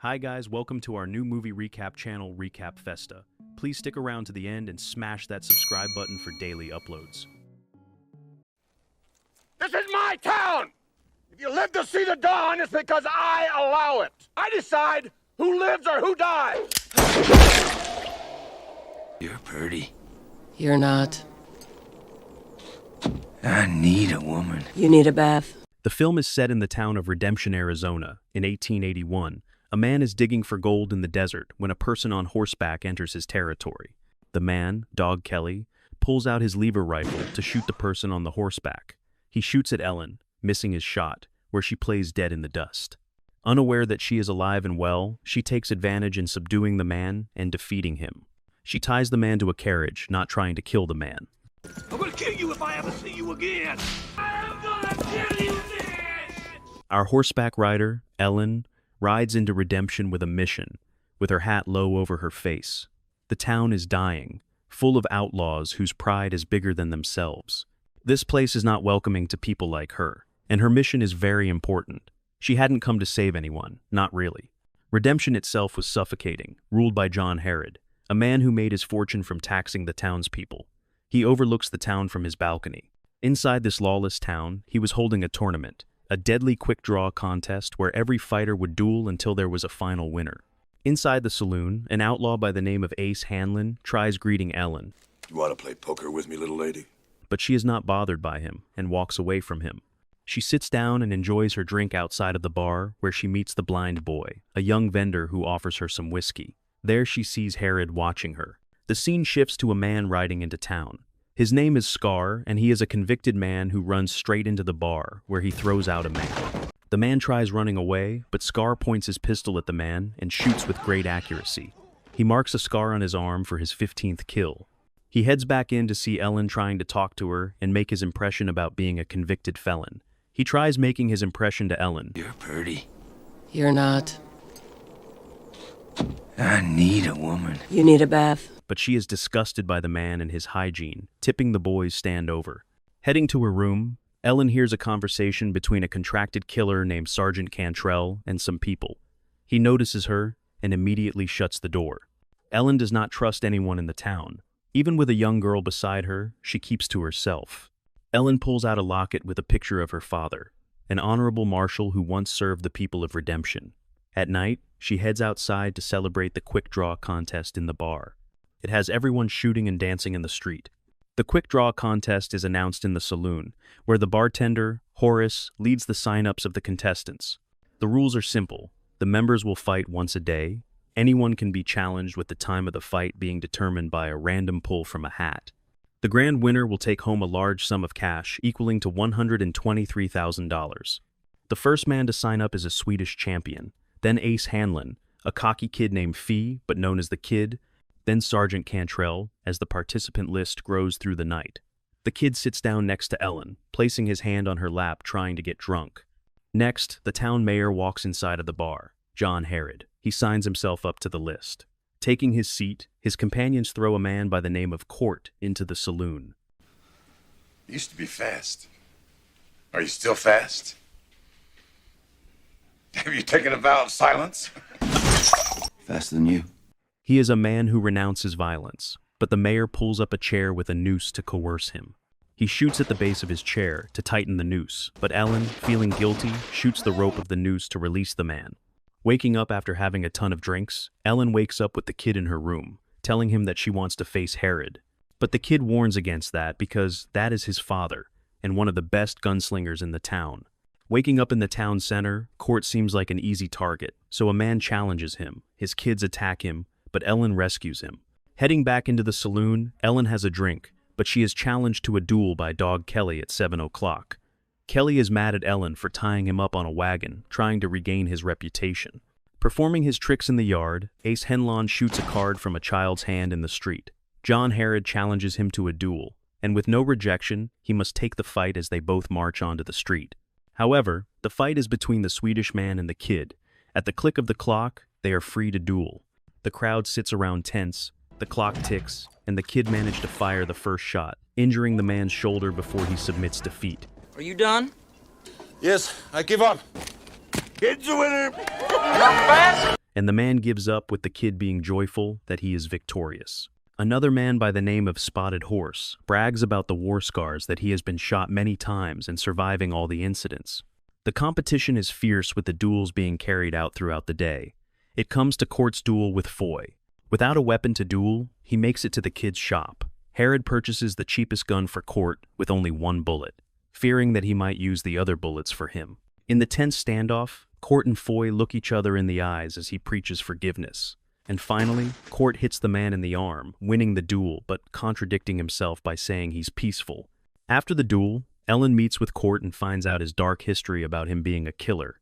Hi guys, welcome to our new movie recap channel, Recap Festa. Please stick around to the end and smash that subscribe button for daily uploads. This is my town! If you live to see the dawn, it's because I allow it. I decide who lives or who dies. You're pretty. You're not. I need a woman. You need a bath. The film is set in the town of Redemption, Arizona, in 1881. A man is digging for gold in the desert when a person on horseback enters his territory. The man, Dog Kelly, pulls out his lever rifle to shoot the person on the horseback. He shoots at Ellen, missing his shot, where she plays dead in the dust. Unaware that she is alive and well, she takes advantage in subduing the man and defeating him. She ties the man to a carriage, not trying to kill the man. I'm gonna kill you if I ever see you again. I am gonna kill you, bitch! Our horseback rider, Ellen, rides into Redemption with a mission, with her hat low over her face. The town is dying, full of outlaws whose pride is bigger than themselves. This place is not welcoming to people like her, and her mission is very important. She hadn't come to save anyone, not really. Redemption itself was suffocating, ruled by John Herod, a man who made his fortune from taxing the townspeople. He overlooks the town from his balcony. Inside this lawless town, he was holding a tournament, a deadly quick-draw contest where every fighter would duel until there was a final winner. Inside the saloon, an outlaw by the name of Ace Hanlon tries greeting Ellen. You want to play poker with me, little lady? But she is not bothered by him and walks away from him. She sits down and enjoys her drink outside of the bar where she meets the blind boy, a young vendor who offers her some whiskey. There she sees Herod watching her. The scene shifts to a man riding into town. His name is Scar, and he is a convicted man who runs straight into the bar, where he throws out a man. The man tries running away, but Scar points his pistol at the man and shoots with great accuracy. He marks a scar on his arm for his 15th kill. He heads back in to see Ellen trying to talk to her and make his impression about being a convicted felon. He tries making his impression to Ellen. You're pretty. You're not. I need a woman. You need a bath. But she is disgusted by the man and his hygiene, tipping the boys stand over. Heading to her room, Ellen hears a conversation between a contracted killer named Sergeant Cantrell and some people. He notices her and immediately shuts the door. Ellen does not trust anyone in the town. Even with a young girl beside her, she keeps to herself. Ellen pulls out a locket with a picture of her father, an honorable marshal who once served the people of Redemption. At night, she heads outside to celebrate the quick draw contest in the bar. It has everyone shooting and dancing in the street. The quick draw contest is announced in the saloon, where the bartender, Horace, leads the sign-ups of the contestants. The rules are simple. The members will fight once a day. Anyone can be challenged with the time of the fight being determined by a random pull from a hat. The grand winner will take home a large sum of cash equaling to $123,000. The first man to sign up is a Swedish champion, then Ace Hanlon, a cocky kid named Fee, but known as the Kid, then Sergeant Cantrell, as the participant list grows through the night. The kid sits down next to Ellen, placing his hand on her lap trying to get drunk. Next, the town mayor walks inside of the bar, John Herod. He signs himself up to the list. Taking his seat, his companions throw a man by the name of Court into the saloon. You used to be fast. Are you still fast? Have you taken a vow of silence? Faster than you. He is a man who renounces violence, but the mayor pulls up a chair with a noose to coerce him. He shoots at the base of his chair to tighten the noose, but Ellen, feeling guilty, shoots the rope of the noose to release the man. Waking up after having a ton of drinks, Ellen wakes up with the kid in her room, telling him that she wants to face Herod. But the kid warns against that because that is his father, and one of the best gunslingers in the town. Waking up in the town center, Court seems like an easy target, so a man challenges him. His kids attack him, but Ellen rescues him. Heading back into the saloon, Ellen has a drink, but she is challenged to a duel by Dog Kelly at 7 o'clock. Kelly is mad at Ellen for tying him up on a wagon, trying to regain his reputation. Performing his tricks in the yard, Ace Hanlon shoots a card from a child's hand in the street. John Herod challenges him to a duel, and with no rejection, he must take the fight as they both march onto the street. However, the fight is between the Swedish man and the kid. At the click of the clock, they are free to duel. The crowd sits around tense, the clock ticks, and the kid managed to fire the first shot, injuring the man's shoulder before he submits defeat. Are you done? Yes, I give up. Kid's a winner. and the man gives up with the kid being joyful that he is victorious. Another man by the name of Spotted Horse brags about the war scars that he has been shot many times and surviving all the incidents. The competition is fierce with the duels being carried out throughout the day. It comes to Court's duel with Foy. Without a weapon to duel, he makes it to the kid's shop. Herod purchases the cheapest gun for Court with only one bullet, fearing that he might use the other bullets for him. In the tense standoff, Court and Foy look each other in the eyes as he preaches forgiveness. And finally, Court hits the man in the arm, winning the duel but contradicting himself by saying he's peaceful. After the duel, Ellen meets with Court and finds out his dark history about him being a killer.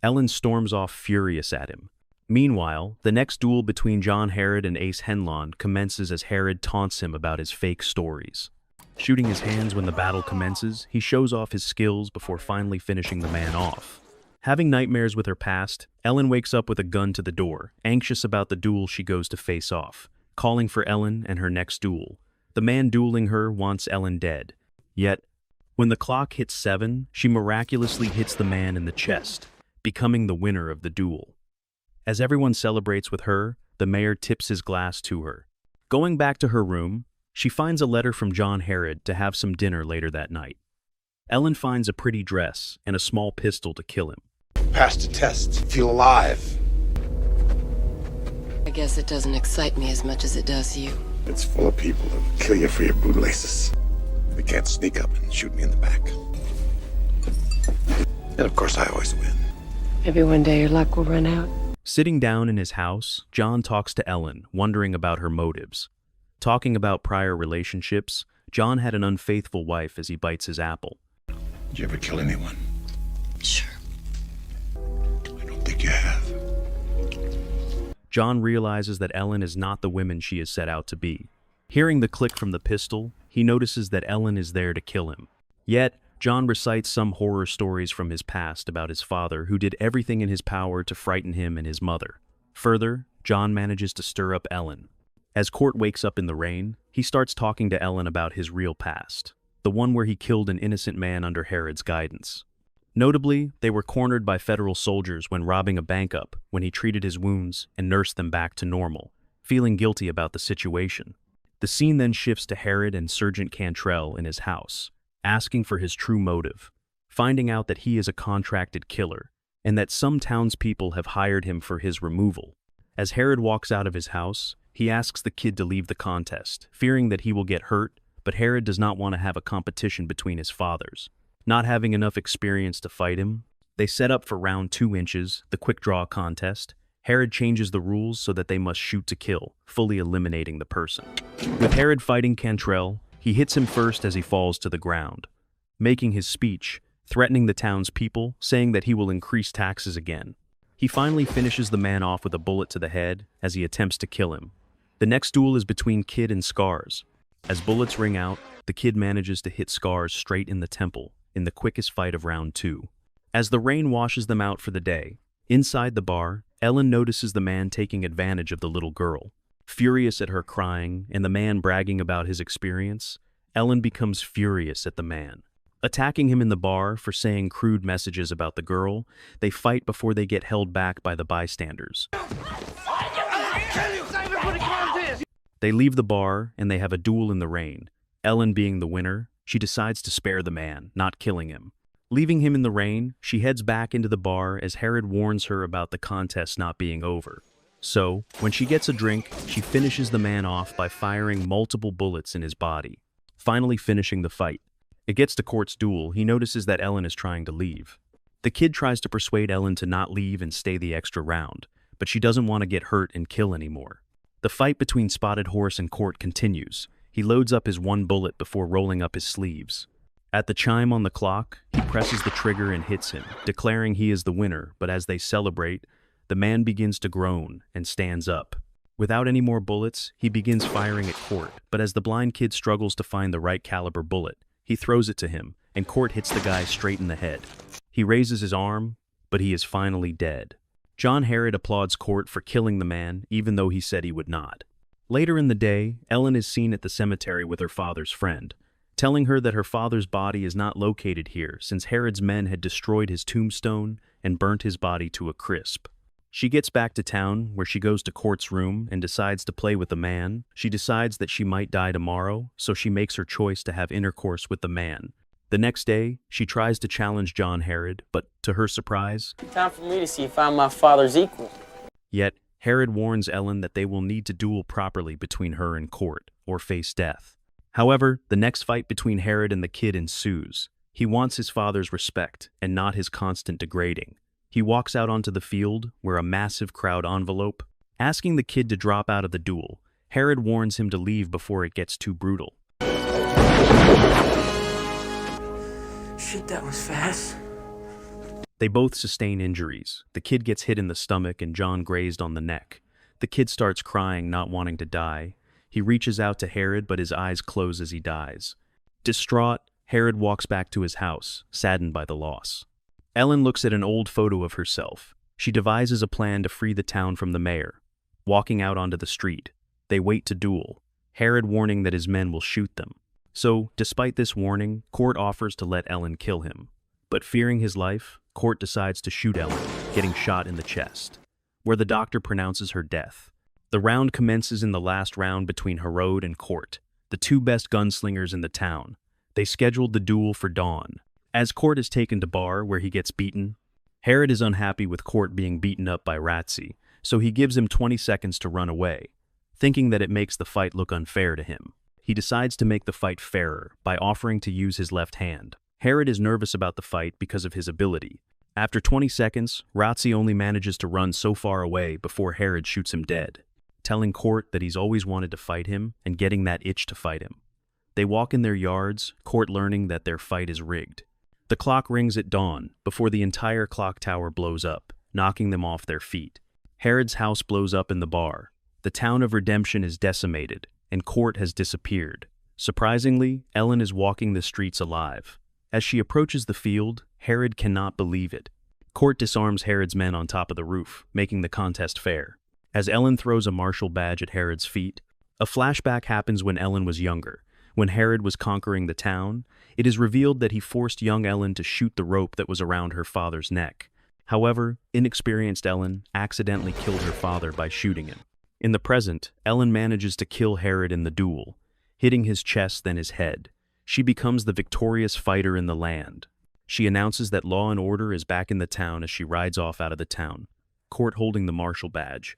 Ellen storms off furious at him. Meanwhile, the next duel between John Herod and Ace Henlon commences as Herod taunts him about his fake stories. Shooting his hands when the battle commences, he shows off his skills before finally finishing the man off. Having nightmares with her past, Ellen wakes up with a gun to the door, anxious about the duel she goes to face off, calling for Ellen and her next duel. The man dueling her wants Ellen dead. Yet, when the clock hits 7, she miraculously hits the man in the chest, becoming the winner of the duel. As everyone celebrates with her, the mayor tips his glass to her. Going back to her room, she finds a letter from John Herod to have some dinner later that night. Ellen finds a pretty dress and a small pistol to kill him. Passed a test. Feel alive. I guess it doesn't excite me as much as it does you. It's full of people who will kill you for your bootlaces. They can't sneak up and shoot me in the back. And of course, I always win. Maybe one day your luck will run out. Sitting down in his house, John talks to Ellen, wondering about her motives. Talking about prior relationships, John had an unfaithful wife as he bites his apple. Did you ever kill anyone? Sure. I don't think you have. John realizes that Ellen is not the woman she is set out to be. Hearing the click from the pistol, he notices that Ellen is there to kill him. Yet, John recites some horror stories from his past about his father who did everything in his power to frighten him and his mother. Further, John manages to stir up Ellen. As Court wakes up in the rain, he starts talking to Ellen about his real past, the one where he killed an innocent man under Herod's guidance. Notably, they were cornered by federal soldiers when robbing a bank up, when he treated his wounds and nursed them back to normal, feeling guilty about the situation. The scene then shifts to Herod and Sergeant Cantrell in his house, asking for his true motive, finding out that he is a contracted killer, and that some townspeople have hired him for his removal. As Herod walks out of his house, he asks the kid to leave the contest, fearing that he will get hurt, but Herod does not want to have a competition between his fathers. Not having enough experience to fight him, they set up for round 2 inches, the quick draw contest. Herod changes the rules so that they must shoot to kill, fully eliminating the person. With Herod fighting Cantrell, he hits him first as he falls to the ground, making his speech, threatening the townspeople, saying that he will increase taxes again. He finally finishes the man off with a bullet to the head as he attempts to kill him. The next duel is between Kid and Scars. As bullets ring out, the Kid manages to hit Scars straight in the temple, in the quickest fight of round 2. As the rain washes them out for the day, inside the bar, Ellen notices the man taking advantage of the little girl. Furious at her crying and the man bragging about his experience, Ellen becomes furious at the man. Attacking him in the bar for saying crude messages about the girl, they fight before they get held back by the bystanders. They leave the bar and they have a duel in the rain. Ellen being the winner, she decides to spare the man, not killing him. Leaving him in the rain, she heads back into the bar as Herod warns her about the contest not being over. So, when she gets a drink, she finishes the man off by firing multiple bullets in his body, finally finishing the fight. It gets to Court's duel, he notices that Ellen is trying to leave. The kid tries to persuade Ellen to not leave and stay the extra round, but she doesn't want to get hurt and kill anymore. The fight between Spotted Horse and Court continues. He loads up his one bullet before rolling up his sleeves. At the chime on the clock, he presses the trigger and hits him, declaring he is the winner, but as they celebrate, the man begins to groan and stands up. Without any more bullets, he begins firing at Court, but as the blind kid struggles to find the right caliber bullet, he throws it to him, and Court hits the guy straight in the head. He raises his arm, but he is finally dead. John Herod applauds Court for killing the man, even though he said he would not. Later in the day, Ellen is seen at the cemetery with her father's friend, telling her that her father's body is not located here since Herod's men had destroyed his tombstone and burnt his body to a crisp. She gets back to town, where she goes to Court's room and decides to play with the man. She decides that she might die tomorrow, so she makes her choice to have intercourse with the man. The next day, she tries to challenge John Herod, but to her surprise, Time for me to see if I'm my father's equal. yet Herod warns Ellen that they will need to duel properly between her and Court, or face death. However, the next fight between Herod and the kid ensues. He wants his father's respect, and not his constant degrading. He walks out onto the field, where a massive crowd envelope, asking the kid to drop out of the duel. Herod warns him to leave before it gets too brutal. Shit, that was fast. They both sustain injuries. The kid gets hit in the stomach and John grazed on the neck. The kid starts crying, not wanting to die. He reaches out to Herod, but his eyes close as he dies. Distraught, Herod walks back to his house, saddened by the loss. Ellen looks at an old photo of herself. She devises a plan to free the town from the mayor. Walking out onto the street, they wait to duel, Herod warning that his men will shoot them. So, despite this warning, Court offers to let Ellen kill him. But fearing his life, Court decides to shoot Ellen, getting shot in the chest, where the doctor pronounces her death. The round commences in the last round between Herod and Court, the two best gunslingers in the town. They scheduled the duel for dawn. As Court is taken to bar, where he gets beaten, Herod is unhappy with Court being beaten up by Razzi, so he gives him 20 seconds to run away, thinking that it makes the fight look unfair to him. He decides to make the fight fairer by offering to use his left hand. Herod is nervous about the fight because of his ability. After 20 seconds, Razzi only manages to run so far away before Herod shoots him dead, telling Court that he's always wanted to fight him and getting that itch to fight him. They walk in their yards, Court learning that their fight is rigged. The clock rings at dawn before the entire clock tower blows up, knocking them off their feet. Herod's house blows up in the bar. The town of Redemption is decimated, and Court has disappeared. Surprisingly, Ellen is walking the streets alive. As she approaches the field, Herod cannot believe it. Court disarms Herod's men on top of the roof, making the contest fair. As Ellen throws a marshal badge at Herod's feet, a flashback happens when Ellen was younger. When Herod was conquering the town, it is revealed that he forced young Ellen to shoot the rope that was around her father's neck. However, inexperienced Ellen accidentally killed her father by shooting him. In the present, Ellen manages to kill Herod in the duel, hitting his chest then his head. She becomes the victorious fighter in the land. She announces that law and order is back in the town as she rides off out of the town, Court holding the marshal badge.